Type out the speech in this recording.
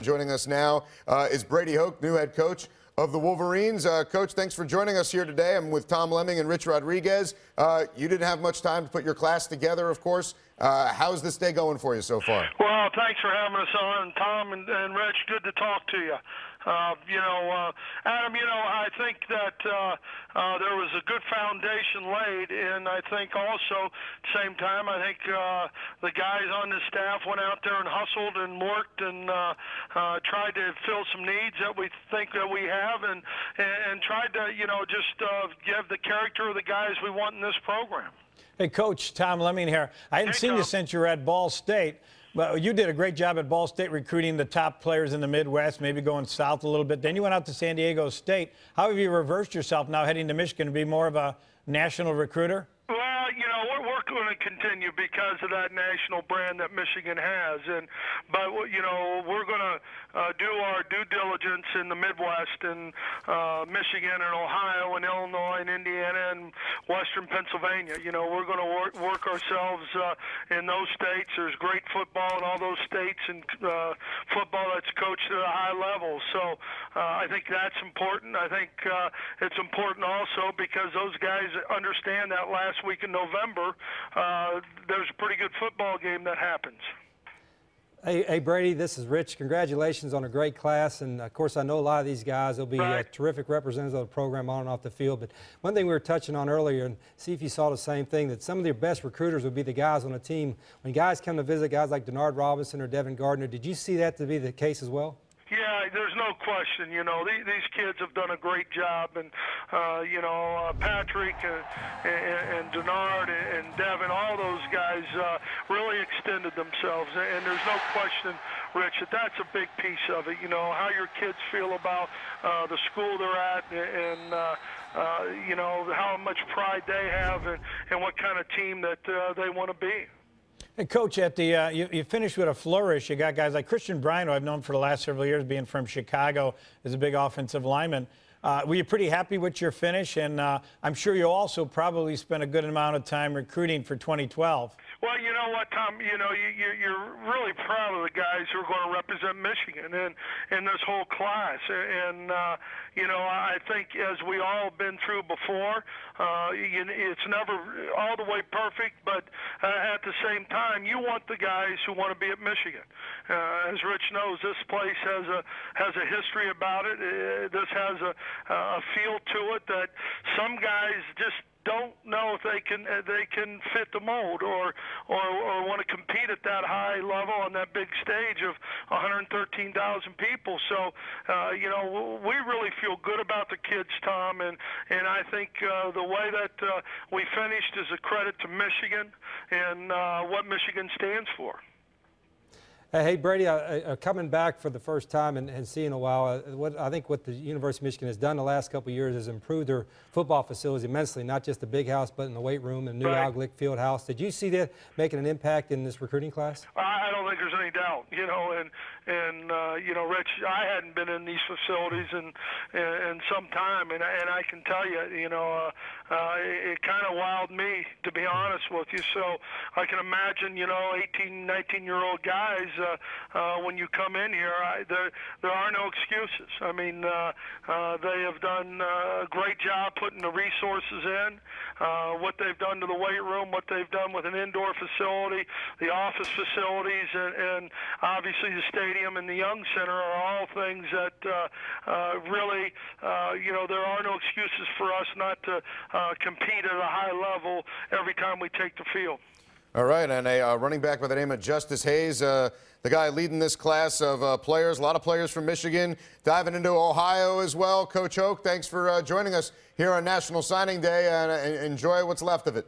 Joining us now is Brady Hoke, new head coach of the Wolverines. Coach, thanks for joining us here today. I'm with Tom Lemming and Rich Rodriguez. You didn't have much time to put your class together, of course. How's this day going for you so far? Well, thanks for having us on, Tom and Rich. Good to talk to you. Adam, I think that there was a good foundation laid, and I think also at the same time, I think the guys on the staff went out there and hustled and worked and tried to fill some needs that we think that we have, and tried to, just give the character of the guys we want in this program. Hey, Coach, Tom Lemming here. I hadn't seen you since you were at Ball State. Well, you did a great job at Ball State recruiting the top players in the Midwest, maybe going south a little bit. Then you went out to San Diego State. How have you reversed yourself now heading to Michigan to be more of a national recruiter? Well, we're going to continue because of that national brand that Michigan has, but we're going to do our due diligence in the Midwest and Michigan and Ohio and Illinois and Indiana and Western Pennsylvania. We're going to work ourselves in those states. There's great football in all those states, and football that's coached at a high level. So I think that's important. I think it's important also because those guys understand that last week in November, there's a pretty good football game that happens. Hey, Brady, this is Rich. Congratulations on a great class. And, of course, I know a lot of these guys will be terrific representatives of the program on and off the field. But one thing we were touching on earlier, and see if you saw the same thing, that some of your best recruiters would be the guys on the team. When guys come to visit, guys like Denard Robinson or Devin Gardner, did you see that to be the case as well? Yeah, there's no question. These kids have done a great job, and Patrick and Denard and Devin, all those guys really extended themselves. And there's no question, Rich, that's a big piece of it. How your kids feel about the school they're at, and how much pride they have, and what kind of team that they want to be. Hey, Coach, at the you finished with a flourish. You got guys like Christian Bryant, who I've known for the last several years, being from Chicago, is a big offensive lineman. Were you pretty happy with your finish? And I'm sure you also probably spent a good amount of time recruiting for 2012. Well, you know what, Tom? You're really proud of the guys who are going to represent Michigan in this whole class. And I think as we all have been through before, it's never all the way perfect, but at the same time, you want the guys who want to be at Michigan. As Rich knows, this place has a history about it. This has a feel to it that some guys just don't know if they can fit the mold or want to compete at that high level on that big stage of 113,000 people. So we really feel good about the kids, Tom, and I think the way that we finished is a credit to Michigan and what Michigan stands for. Hey, Brady, coming back for the first time and seeing a while, I think what the University of Michigan has done the last couple of years is improved their football facilities immensely, not just the big house, but in the weight room and new Alglick field house. Did you see that making an impact in this recruiting class? I don't think there's any doubt, Rich, I hadn't been in these facilities in some time, and I can tell you, it kind of wowed me, to be honest with you. So I can imagine, 18, 19-year-old guys, when you come in here, there are no excuses. I mean, they have done a great job putting the resources in, what they've done to the weight room, what they've done with an indoor facility, the office facilities, and obviously the stadium and the Young Center are all things that really, there are no excuses for us not to compete at a high level every time we take the field. All right, and a running back by the name of Justice Hayes, the guy leading this class of players, a lot of players from Michigan, diving into Ohio as well. Coach Hoke, thanks for joining us here on National Signing Day, and enjoy what's left of it.